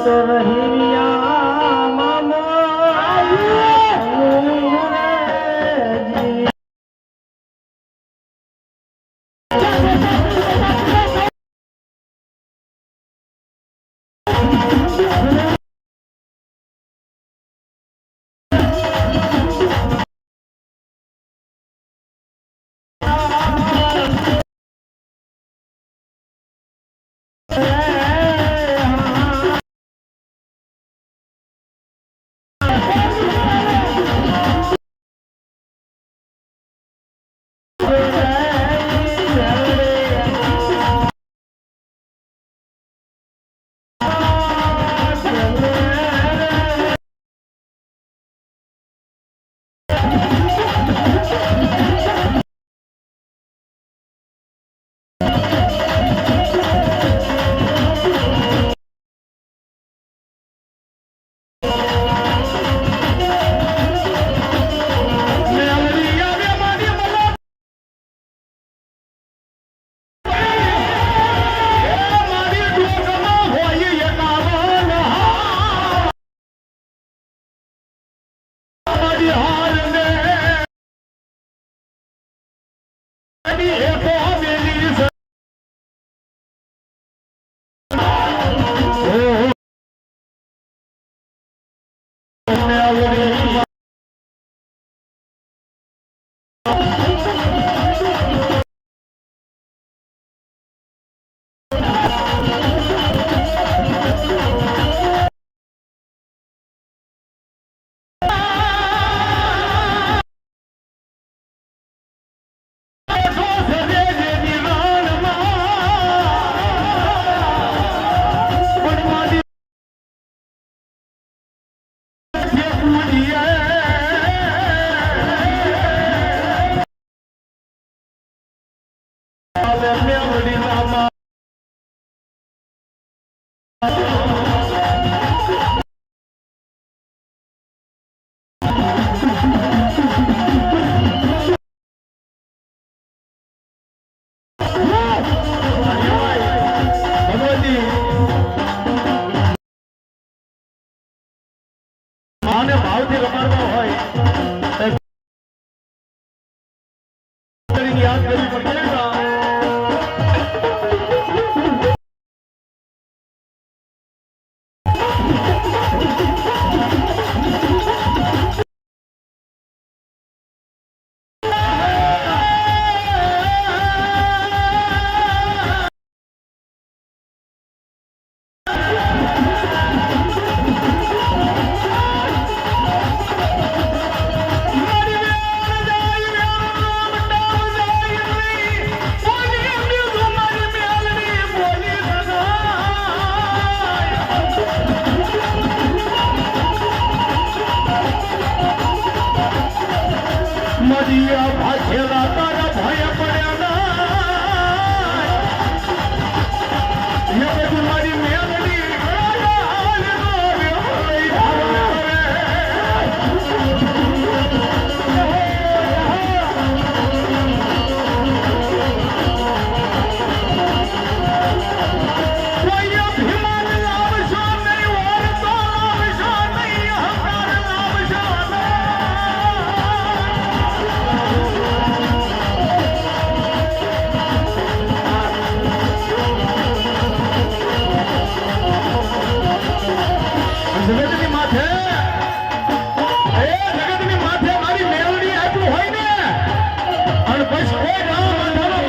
તો રહીયા ભાવથી રમાડવા હોય યાદ કરવી પડશે. મરિયા ભાગેલા તારા ભય પડ્યા ના એ બધું મારી મેલડી જગતની માથે મારી મેલડી આટલું હોય ને અને પછી કોઈ ગામ બાંધવાનો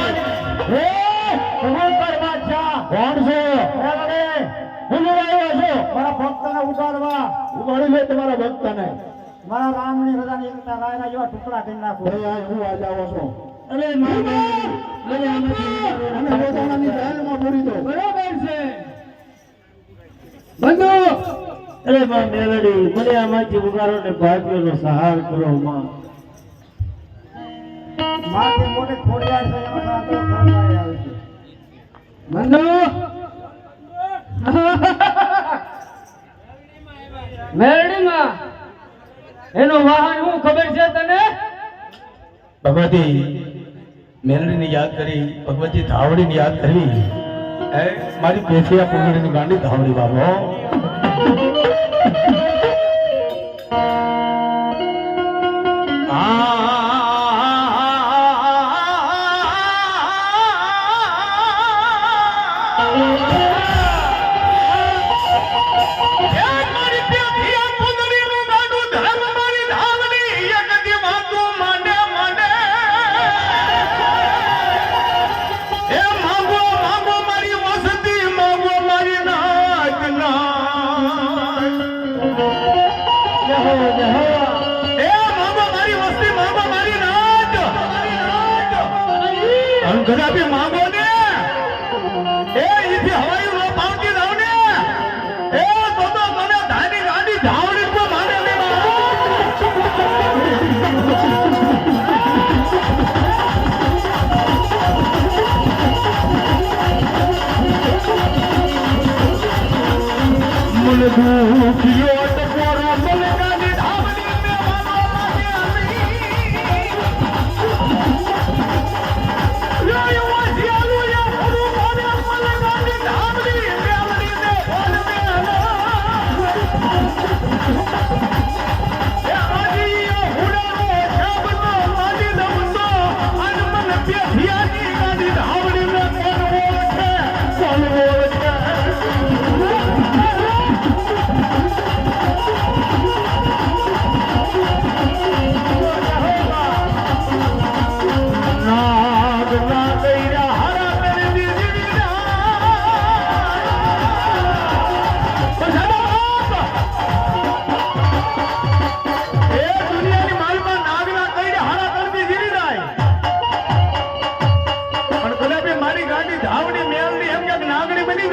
કોણ છો? હું આવ્યો છું મારા ભક્તને ઉગાડવા. ઉગાડી લે તમારા ભક્તને. મારા રામની રજાની એકતા રાયના જેવા ટુકડા કરી નાખો. હું આજે આવો છું. અરે પૂરી દો. બરાબર છે બંધુ. અરે માં મેલડી મને આમાંથી ઉગારો ને ભાગ્યનો સહાર કરો માં. માથે મોટે ખોડિયાર છે એમાં સાતો કરવાય આવે છે. બંધુ મેલડી માં એનો વાહન હું ખબર છે તને? ભગવતી મેલડીને યાદ કરી, ભગવતી ધાવડીને યાદ કરી. મારી પેશિયા પુંગડીની ગાંડી ધાવડી બાબો. ગદાપી માંગો ને એ ઈથી હવાઈ નો પાવતી જાવ ને એ તો મને ધાની ગાડી ધાવડી તો માને ને મને દુખિયો ટકોરો મને ગાડી ધાવડી મે માનો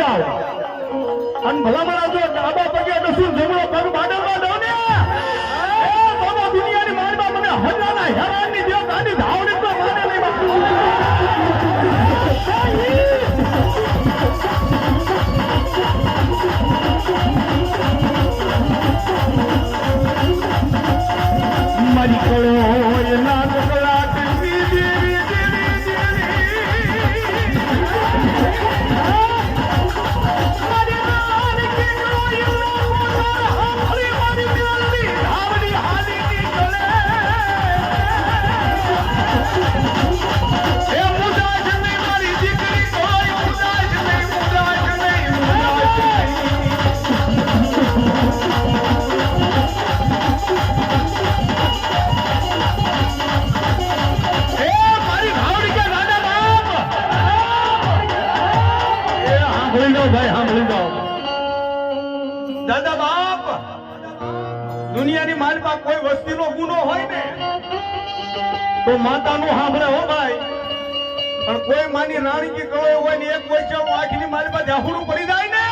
લાગે અને ભલામણ જો ડાબા પગે ડસું જમણો પગ બાડરમાં દો ને એ બાબા દુનિયાની મારમાં મને હજારના હેરાનની જે ગાડી ધાવડી તો માને નહીં મારી કળો એના કકલાટ ભાઈ સાંભળી જાઓ દાદા બાપ દુનિયાની માલમાં કોઈ વસ્તીનો ગુનો હોય ને તો માતાનું સાંભળે હો ભાઈ પણ કોઈ માની રાણી કી કળો હોય ને એક વૈચારું આખીની માલમાં જાહુડું પડી જાય ને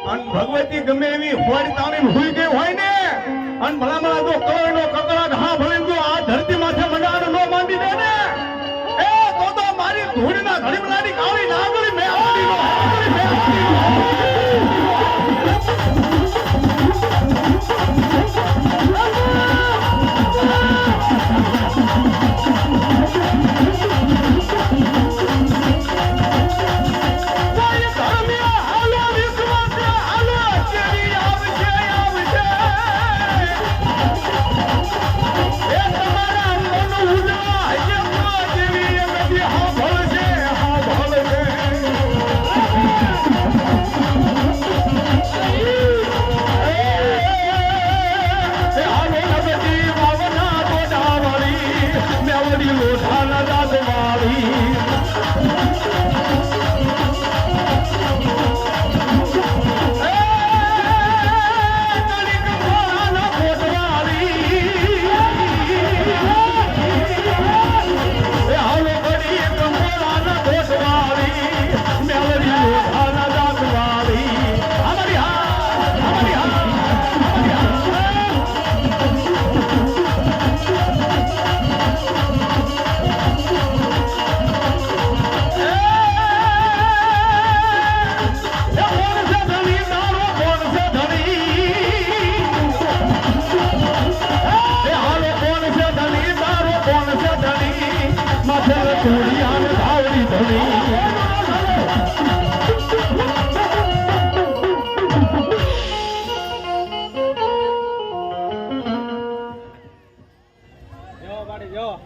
અને ભગવતી ગમે એવી હોડી તાણી હુઈ ગઈ હોય ને અને ભલામણ જો કળોનો કકડાટ સાંભળી જો આ ધરતી માથે મંડાણ નો માંડી દે ને એ તો મારી ધૂળના ઘડીમલાની કાળી નાગરી મે આવડી નો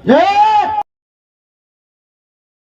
જય